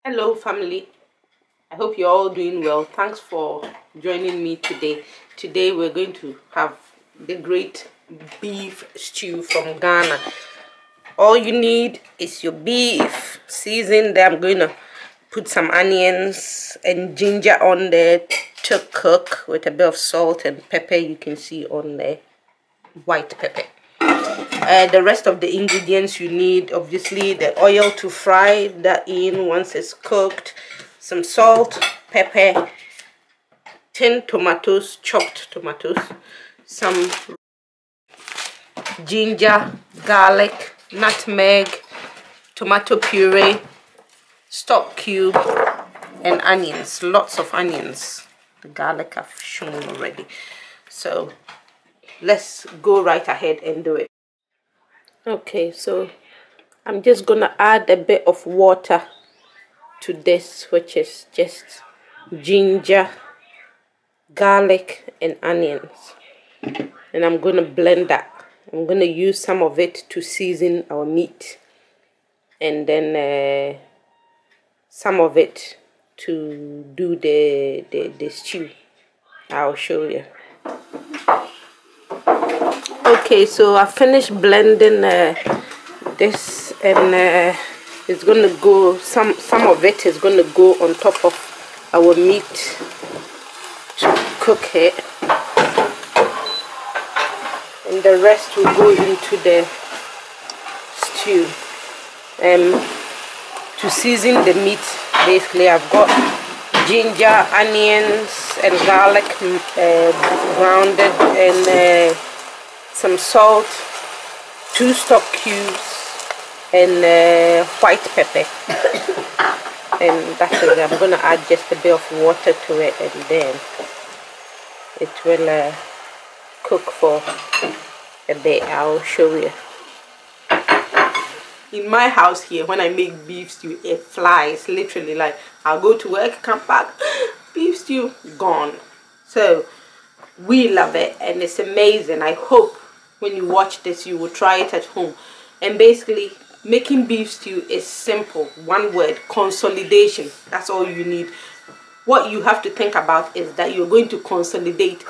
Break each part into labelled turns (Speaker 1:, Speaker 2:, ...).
Speaker 1: Hello family, I hope you're all doing well. Thanks for joining me today. Today we're going to have the great beef stew from Ghana. All you need is your beef. Seasoned there. I'm going to put some onions and ginger on there to cook with a bit of salt and pepper. You can see on there, white pepper. The rest of the ingredients you need, obviously the oil to fry that in once it's cooked, some salt, pepper, 10 tomatoes, chopped tomatoes, some ginger, garlic, nutmeg, tomato puree, stock cube, and onions. Lots of onions. The garlic I've shown already. So let's go right ahead and do it. Okay, so I'm just gonna add a bit of water to this, which is just ginger, garlic, and onions, and I'm gonna blend that. I'm gonna use some of it to season our meat, and then some of it to do the stew. I'll show you. Okay, so I finished blending this, and it's gonna go, some of it is gonna go on top of our meat to cook it, and the rest will go into the stew. To season the meat, basically I've got ginger, onions, and garlic grounded, and some salt, 2 stock cubes, and white pepper. And that's it. I'm going to add just a bit of water to it, and then it will cook for a bit. I'll show you. In my house here, when I make beef stew, it flies, literally. Like, I'll go to work, come back, beef stew gone. So we love it, and it's amazing. I hope when you watch this you will try it at home. And basically making beef stew is simple. One word: consolidation. That's all you need. What you have to think about is that you're going to consolidate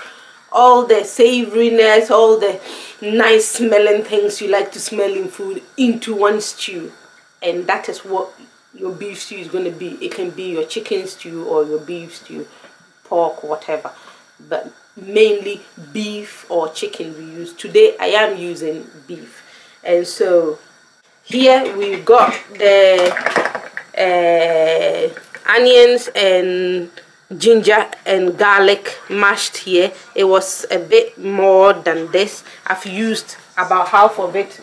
Speaker 1: all the savoriness, all the nice smelling things you like to smell in food into one stew. And that is what your beef stew is going to be. It can be your chicken stew or your beef stew, pork, whatever, but mainly beef or chicken we use. Today I am using beef. And so here we've got the onions and ginger and garlic mashed here. It was a bit more than this. I've used about half of it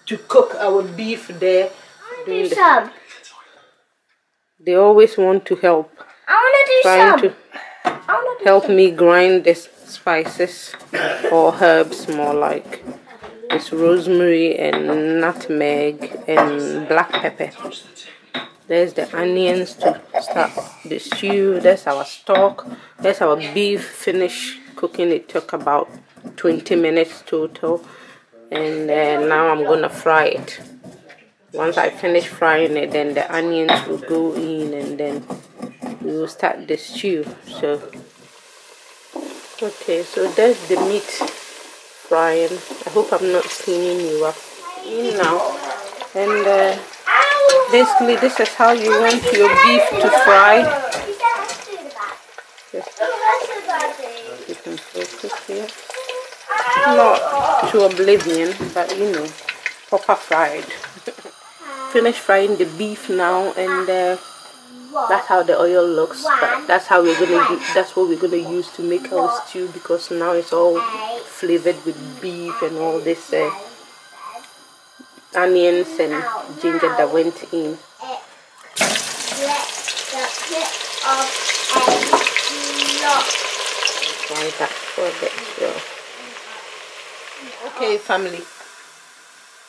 Speaker 1: to cook our beef there.
Speaker 2: Do some.
Speaker 1: They always want to help.
Speaker 2: I want to do some.
Speaker 1: Help me grind the spices or herbs, more like. It's rosemary and nutmeg and black pepper. There's the onions to start the stew. There's our stock. There's our beef finished cooking. It took about 20 minutes total. And now I'm gonna fry it. Once I finish frying it, then the onions will go in, and then we will start the stew. So okay, so there's the meat frying. I hope I'm not cleaning you up in now. And basically this is how you want your beef to fry. Just, you can focus here. Not to oblivion, but you know, proper fried. Finish frying the beef now, and that's how the oil looks. But that's how we're gonna do. That's what we're gonna use to make our stew, because now it's all flavored with beef and all this onions and ginger that went in. Try that for a bit. So. Okay, family.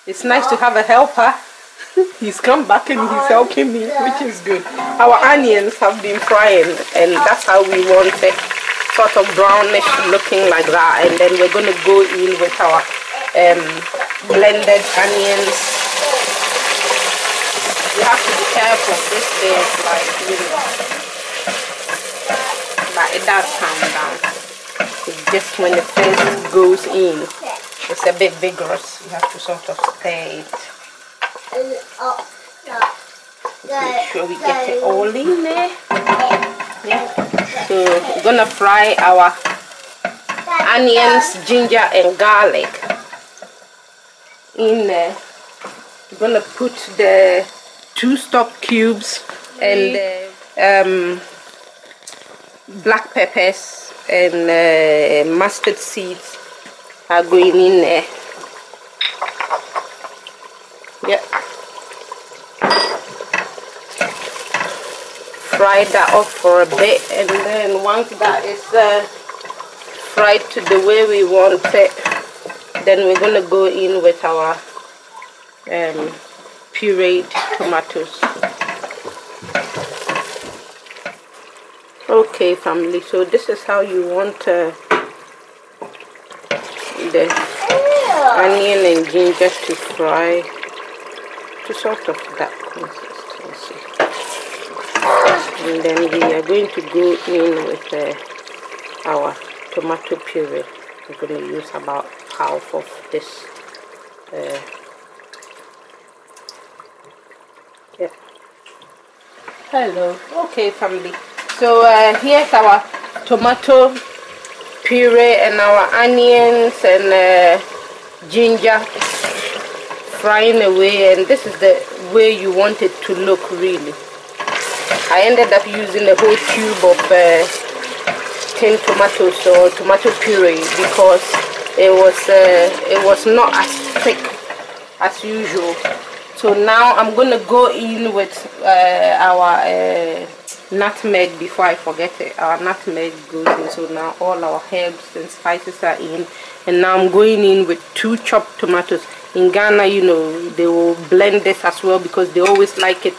Speaker 1: It's nice to have a helper. He's come back and he's helping me, which is good. Our onions have been frying, and that's how we want it, sort of brownish looking like that. And then we're going to go in with our blended onions. You have to be careful This day is like, you know, but it does calm down. It's just when it first goes in, it's a bit vigorous. You have to sort of stir it. Make sure we get it all in there. Yeah. So we're gonna fry our onions, ginger, and garlic in there. We're gonna put the 2 stock cubes and black peppers and mustard seeds are going in there. Yeah. Fry that up for a bit, and then once that is fried to the way we want it, then we're gonna go in with our pureed tomatoes. Okay, family, so this is how you want the onion and ginger to fry to sort of that consistency. And then we are going to go in with our tomato puree. We're going to use about half of this. Yeah. Hello. Okay, family. So here's our tomato puree and our onions and ginger frying away, and this is the way you want it to look really. I ended up using a whole tube of tin tomatoes or tomato puree because it was not as thick as usual. So now I'm gonna go in with our nutmeg before I forget it. Our nutmeg goes in, so now all our herbs and spices are in, and now I'm going in with 2 chopped tomatoes. In Ghana, you know, they will blend this as well because they always like it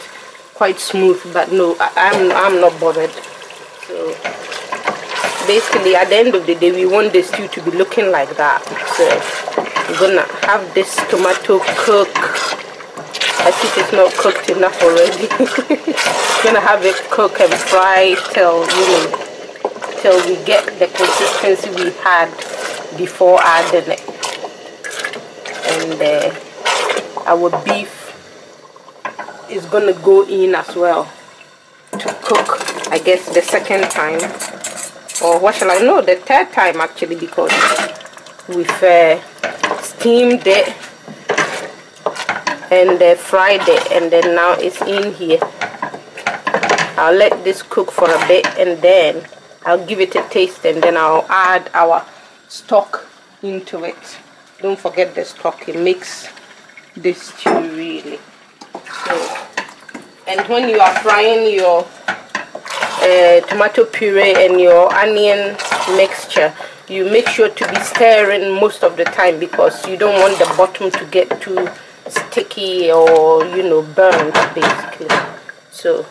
Speaker 1: quite smooth, but no, I'm not bothered. So basically at the end of the day we want the stew to be looking like that. So we're gonna have this tomato cook as if it's not cooked enough already. We're gonna have it cook and fry till, you know, till we get the consistency we had before adding it. And our beef is gonna go in as well to cook, I guess the second time, or what shall I know, the third time actually, because we've steamed it and fried it, and then now it's in here. I'll let this cook for a bit and then I'll give it a taste, and then I'll add our stock into it. Don't forget the stock, it makes this stew really. So, and when you are frying your tomato puree and your onion mixture, you make sure to be stirring most of the time because you don't want the bottom to get too sticky or, you know, burnt basically. So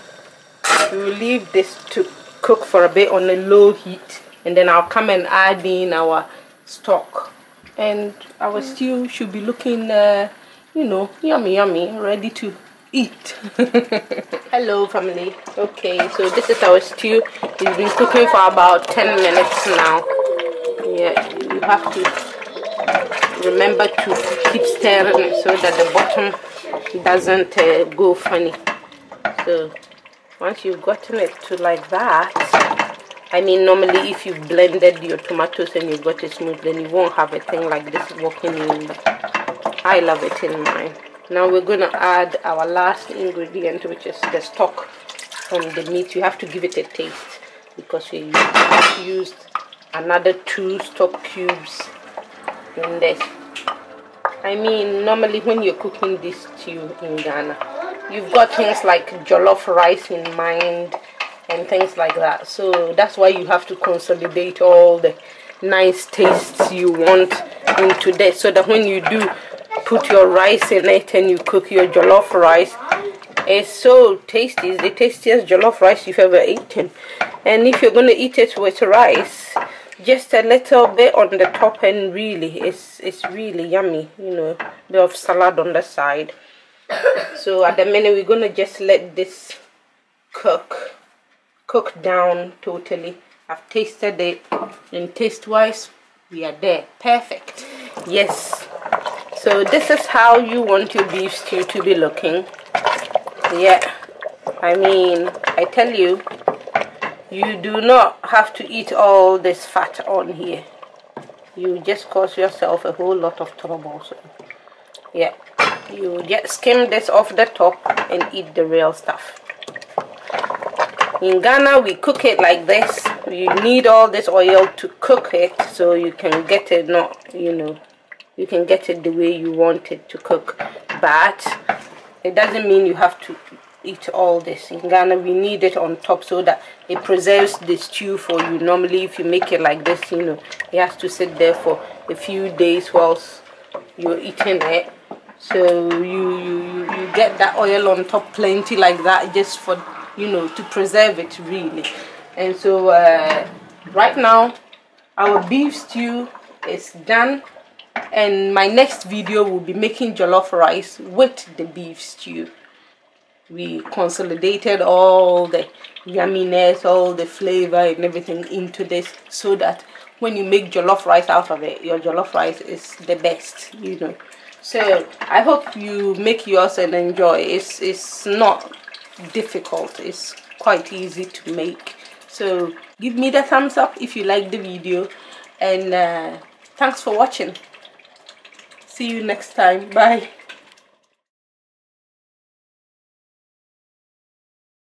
Speaker 1: we will leave this to cook for a bit on a low heat, and then I'll come and add in our stock, and our stew should be looking you know, yummy, ready to eat. Hello family. Okay, so this is our stew. It's been cooking for about 10 minutes now. Yeah, you have to remember to keep stirring so that the bottom doesn't go funny. So once you've gotten it to like that, I mean, normally if you've blended your tomatoes and you've got it smooth, then you won't have a thing like this walking in, but I love it in mine. Now we're going to add our last ingredient, which is the stock from the meat. You have to give it a taste because we used another 2 stock cubes in this. I mean, normally when you're cooking this stew in Ghana, you've got things like jollof rice in mind and things like that. So that's why you have to consolidate all the nice tastes you want into this, so that when you do put your rice in it and you cook your jollof rice, it's so tasty. It's the tastiest jollof rice you've ever eaten. And if you're going to eat it with rice, just a little bit on the top, and really it's really yummy, you know, a bit of salad on the side. So at the minute we're going to just let this cook down totally. I've tasted it, and taste wise we are there. Perfect. Yes, so this is how you want your beef stew to be looking. Yeah, I mean, I tell you, you do not have to eat all this fat on here. You just cause yourself a whole lot of trouble. So yeah, you just skim this off the top and eat the real stuff. In Ghana, we cook it like this. You need all this oil to cook it so you can get it, not, you know, you can get it the way you want it to cook. But it doesn't mean you have to eat all this. In Ghana, we need it on top so that it preserves the stew for you. Normally, if you make it like this, you know, it has to sit there for a few days whilst you're eating it. So you get that oil on top plenty like that, just for, you know, to preserve it really. And so right now our beef stew is done, and my next video will be making jollof rice with the beef stew. We consolidated all the yumminess, all the flavor and everything into this, so that when you make jollof rice out of it, your jollof rice is the best, you know. So I hope you make yours and enjoy. It's not difficult, it's quite easy to make. So give me the thumbs up if you like the video, and thanks for watching. See you next time. Bye.